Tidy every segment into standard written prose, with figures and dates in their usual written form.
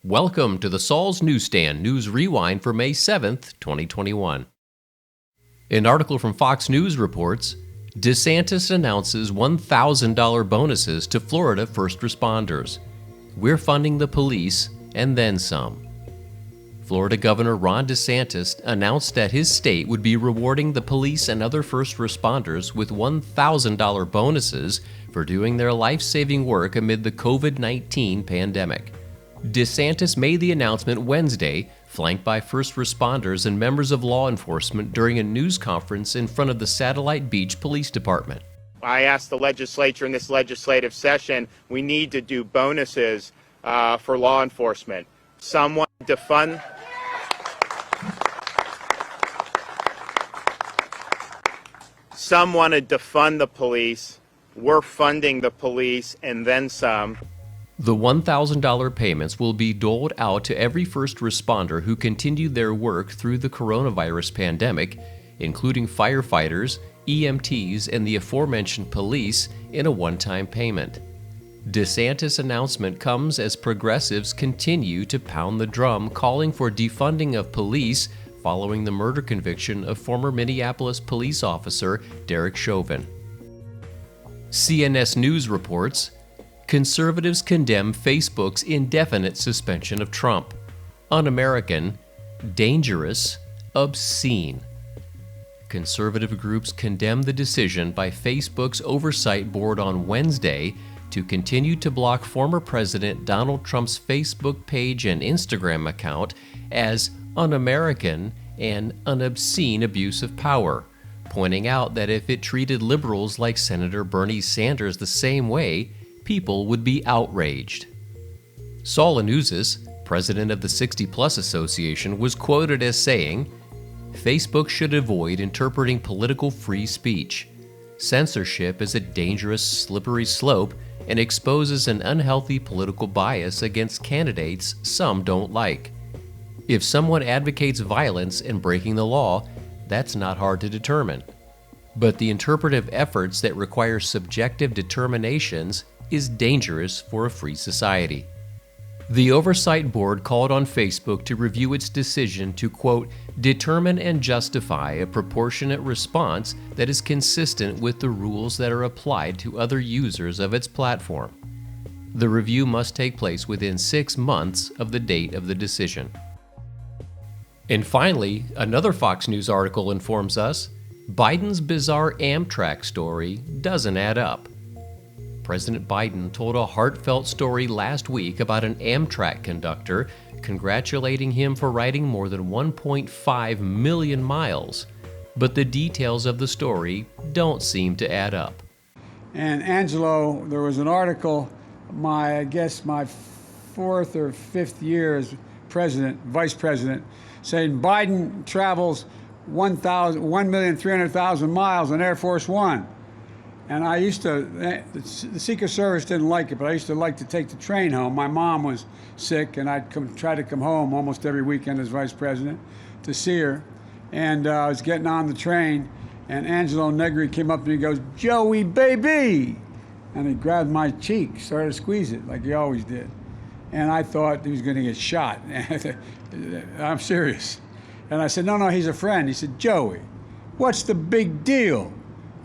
Welcome to the Saul's Newsstand News Rewind for May 7th, 2021. An article from Fox News reports, DeSantis announces $1,000 bonuses to Florida first responders. We're funding the police and then some. Florida Governor Ron DeSantis announced that his state would be rewarding the police and other first responders with $1,000 bonuses for doing their life-saving work amid the COVID-19 pandemic. DeSantis made the announcement Wednesday, flanked by first responders and members of law enforcement during a news conference in front of the Satellite Beach Police Department. I asked the legislature in this legislative session, we need to do bonuses for law enforcement. Some wanted to fund the police. We're funding the police and then some. The $1,000 payments will be doled out to every first responder who continued their work through the coronavirus pandemic, including firefighters, EMTs, and the aforementioned police, in a one-time payment. DeSantis' announcement comes as progressives continue to pound the drum calling for defunding of police following the murder conviction of former Minneapolis police officer Derek Chauvin. CNS News reports, conservatives condemn Facebook's indefinite suspension of Trump. Un-American, dangerous, obscene. Conservative groups condemn the decision by Facebook's oversight board on Wednesday to continue to block former President Donald Trump's Facebook page and Instagram account as un-American and an obscene abuse of power, pointing out that if it treated liberals like Senator Bernie Sanders the same way, people would be outraged. Saul Anuzis, president of the 60 Plus Association, was quoted as saying, Facebook should avoid interpreting political free speech. Censorship is a dangerous, slippery slope and exposes an unhealthy political bias against candidates some don't like. If someone advocates violence and breaking the law, that's not hard to determine. But the interpretive efforts that require subjective determinations is dangerous for a free society. The Oversight Board called on Facebook to review its decision to, quote, determine and justify a proportionate response that is consistent with the rules that are applied to other users of its platform. The review must take place within 6 months of the date of the decision. And finally, another Fox News article informs us, Biden's bizarre Amtrak story doesn't add up. President Biden told a heartfelt story last week about an Amtrak conductor congratulating him for riding more than 1.5 million miles. But the details of the story don't seem to add up. And Angelo, there was an article, my 4th or 5th year as vice president, saying Biden travels 1,300,000 miles on Air Force One. And I used to, the Secret Service didn't like it, but I used to like to take the train home. My mom was sick, and I'd try to come home almost every weekend as vice president to see her. And I was getting on the train, and Angelo Negri came up to me and goes, Joey, baby! And he grabbed my cheek, started to squeeze it like he always did. And I thought he was going to get shot. I'm serious. And I said, no, he's a friend. He said, Joey, what's the big deal?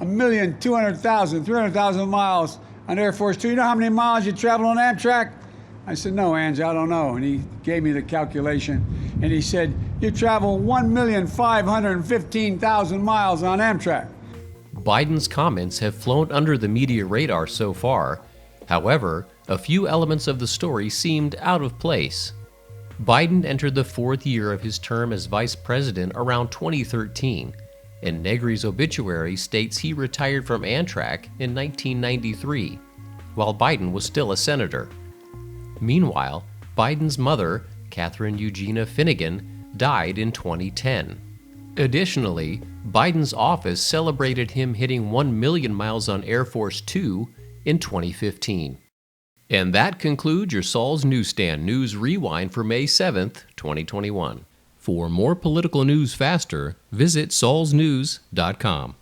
1,200,000, 300,000 miles on Air Force Two. You know how many miles you travel on Amtrak? I said, no, Ange, I don't know. And he gave me the calculation. And he said, you travel 1,515,000 miles on Amtrak. Biden's comments have flown under the media radar so far. However, a few elements of the story seemed out of place. Biden entered the 4th year of his term as vice president around 2013. And Negri's obituary states he retired from Amtrak in 1993, while Biden was still a senator. Meanwhile, Biden's mother, Catherine Eugenia Finnegan, died in 2010. Additionally, Biden's office celebrated him hitting 1 million miles on Air Force Two in 2015. And that concludes your Saul's Newsstand News Rewind for May 7th, 2021. For more political news faster, visit saulsnews.com.